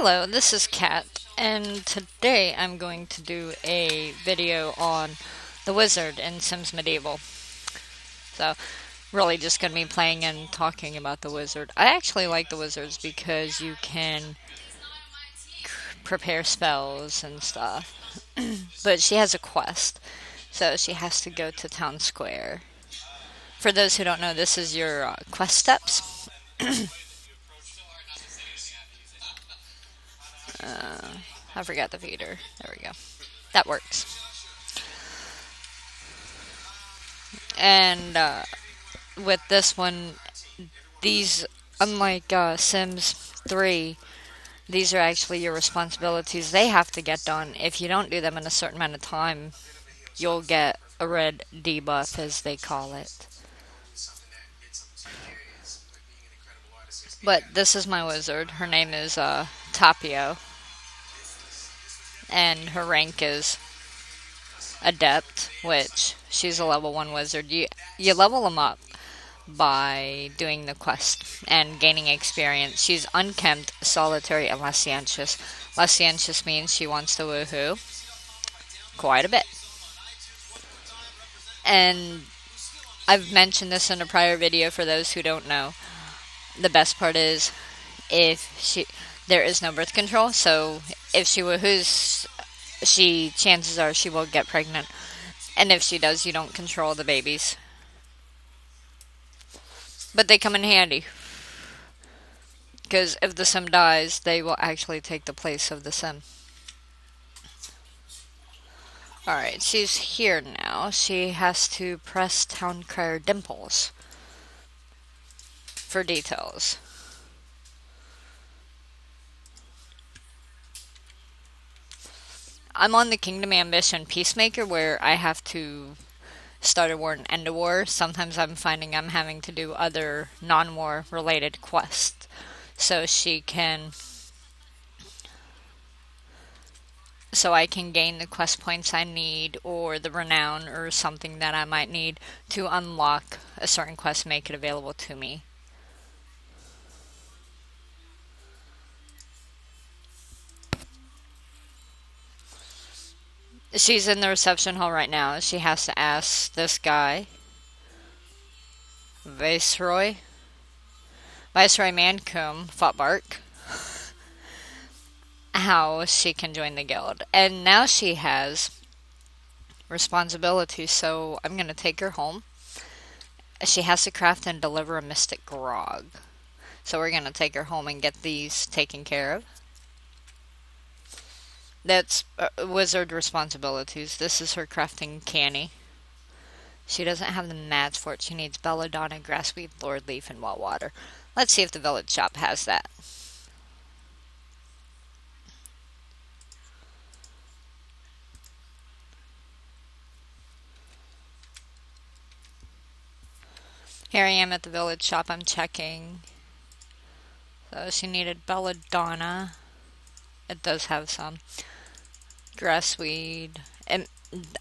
Hello, this is Kat, and today I'm going to do a video on the wizard in Sims Medieval. So, really just going to be playing and talking about the wizard. I actually like the wizards because you can prepare spells and stuff. But she has a quest, so she has to go to Town Square. For those who don't know, this is your quest steps. I forgot the feeder. There we go. That works. And with this one, these, unlike Sims 3, these are actually your responsibilities. They have to get done. If you don't do them in a certain amount of time, you'll get a red debuff, as they call it. But this is my wizard. Her name is Tapio, and her rank is Adept, which she's a level 1 wizard. You level them up by doing the quest and gaining experience. She's unkempt, solitary, and licentious. Licentious means she wants to woohoo quite a bit. And I've mentioned this in a prior video for those who don't know. The best part is there is no birth control, so if she woohoos, chances are she will get pregnant. And if she does, you don't control the babies. But they come in handy. Because if the sim dies, they will actually take the place of the sim. Alright, she's here now. She has to press Town Crier Dimples for details. I'm on the Kingdom Ambition Peacemaker, where I have to start a war and end a war. Sometimes I'm finding I'm having to do other non-war related quests. So I can gain the quest points I need, or the renown, or something that I might need to unlock a certain quest, make it available to me. She's in the reception hall right now. She has to ask this guy, Viceroy Mancomb Fotbark, how she can join the guild. And now she has responsibilities, so I'm going to take her home. She has to craft and deliver a mystic grog. So we're going to take her home and get these taken care of. That's wizard responsibilities. This is her crafting canny. She doesn't have the mats for it. She needs belladonna, grassweed, lord leaf, and well water. Let's see if the village shop has that. Here I am at the village shop. I'm checking. So she needed belladonna. It does have some. Grassweed. And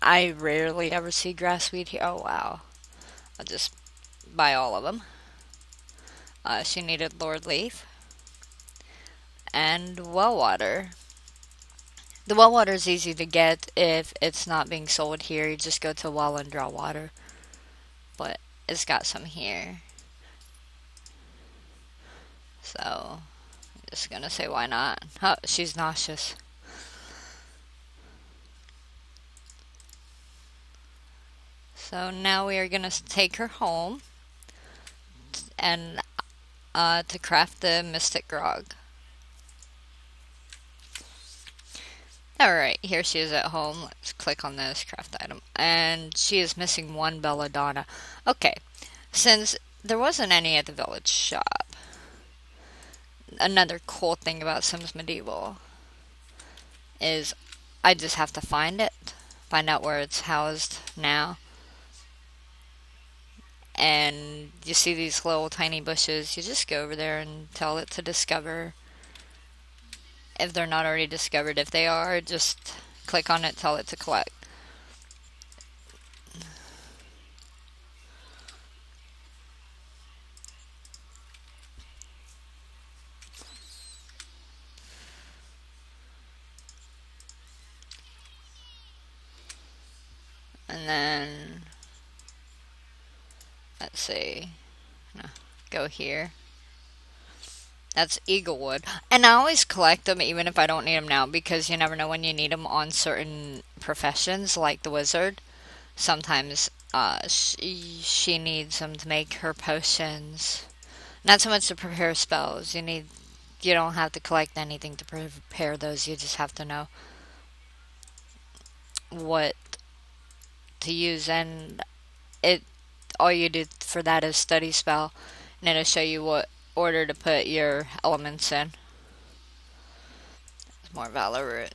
I rarely ever see grassweed here. Oh, wow. I'll just buy all of them. She needed lord leaf. And well water. The well water is easy to get if it's not being sold here. You just go to a well and draw water. But it's got some here. So, I'm just gonna say why not. Oh, she's nauseous. So now we are gonna take her home and to craft the mystic grog. Alright, here she is at home. Let's click on this craft item. And she is missing one belladonna. Okay, since there wasn't any at the village shop, another cool thing about Sims Medieval is I just have to find it, find out where it's housed now. And you see these little tiny bushes, you just go over there and tell it to discover. If they're not already discovered, if they are, just click on it, tell it to collect. And then, let's see, go here. That's Eaglewood. And I always collect them even if I don't need them now, because you never know when you need them on certain professions, like the wizard. Sometimes she needs them to make her potions. Not so much to prepare spells. You don't have to collect anything to prepare those. You just have to know what to use, and it all you do for that is study spell, and it'll show you what order to put your elements in. It's more Valor.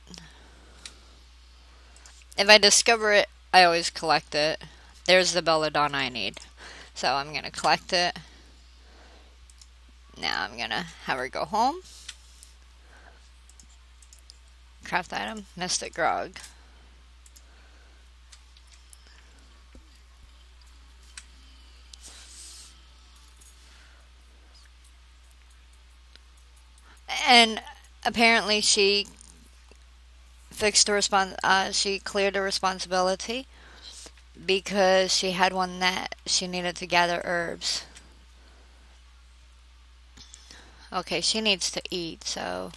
If I discover it, I always collect it. There's the Belladonna I need. So I'm going to collect it. Now I'm going to have her go home. Craft item, Mystic Grog. And apparently she fixed the she cleared the responsibility because she had one that she needed to gather herbs. Okay, she needs to eat, so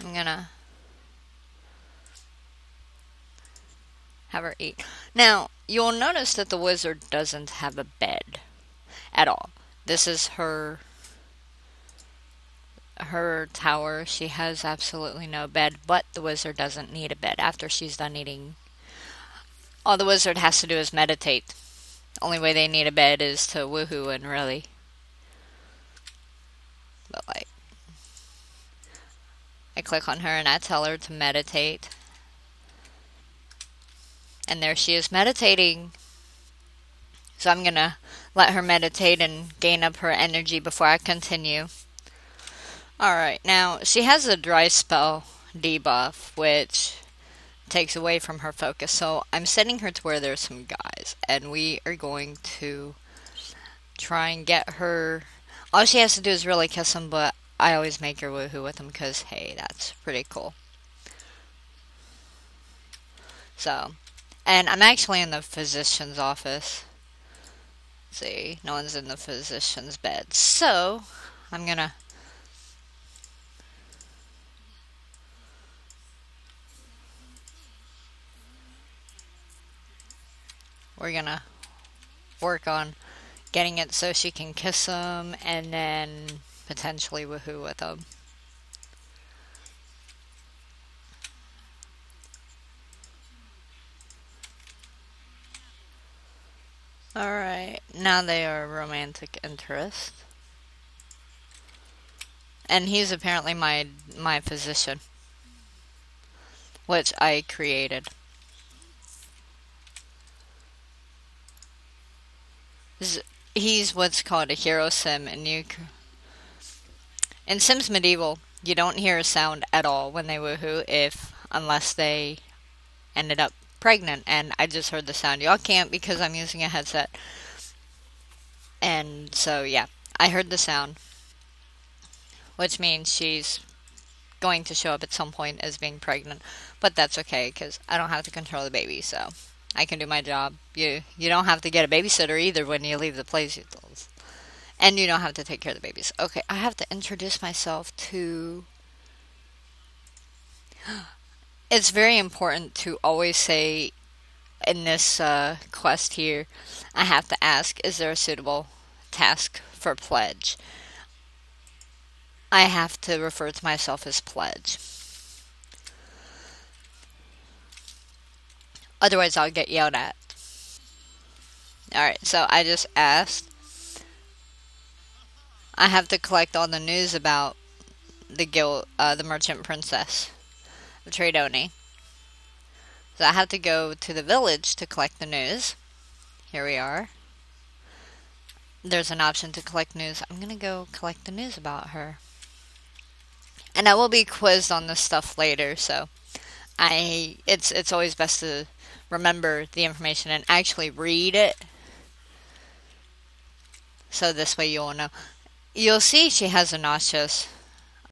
I'm gonna have her eat. Now, you'll notice that the wizard doesn't have a bed at all. This is her tower. She has absolutely no bed, but the wizard doesn't need a bed after she's done eating. All the wizard has to do is meditate. Only way they need a bed is to woohoo and really. But like, I click on her and I tell her to meditate. And there she is meditating. So I'm gonna let her meditate and gain up her energy before I continue. Alright, now she has a dry spell debuff, which takes away from her focus. So I'm sending her to where there's some guys, and we are going to try and get her. All she has to do is really kiss them, but I always make her woohoo with them because, hey, that's pretty cool. So, and I'm actually in the physician's office. Let's see, no one's in the physician's bed. So, I'm gonna we're gonna work on getting it so she can kiss them and then potentially woohoo with them. Alright, now they are romantic interest. And he's apparently my physician, which I created. He's what's called a hero sim, and in Sims Medieval, you don't hear a sound at all when they woohoo unless they ended up pregnant, and I just heard the sound. Y'all can't because I'm using a headset. And so yeah, I heard the sound, which means she's going to show up at some point as being pregnant, but that's okay because I don't have to control the baby, so I can do my job. You don't have to get a babysitter either when you leave the place, and you don't have to take care of the babies. Okay, I have to introduce myself to. It's very important to always say in this quest here, I have to ask, is there a suitable task for pledge? I have to refer to myself as pledge. Otherwise, I'll get yelled at. Alright, so I just asked. I have to collect all the news about the merchant princess of Tredoni. So I have to go to the village to collect the news. Here we are. There's an option to collect news. I'm gonna go collect the news about her. And I will be quizzed on this stuff later, so it's always best to remember the information and actually read it. So this way you'll know. You'll see she has a nauseous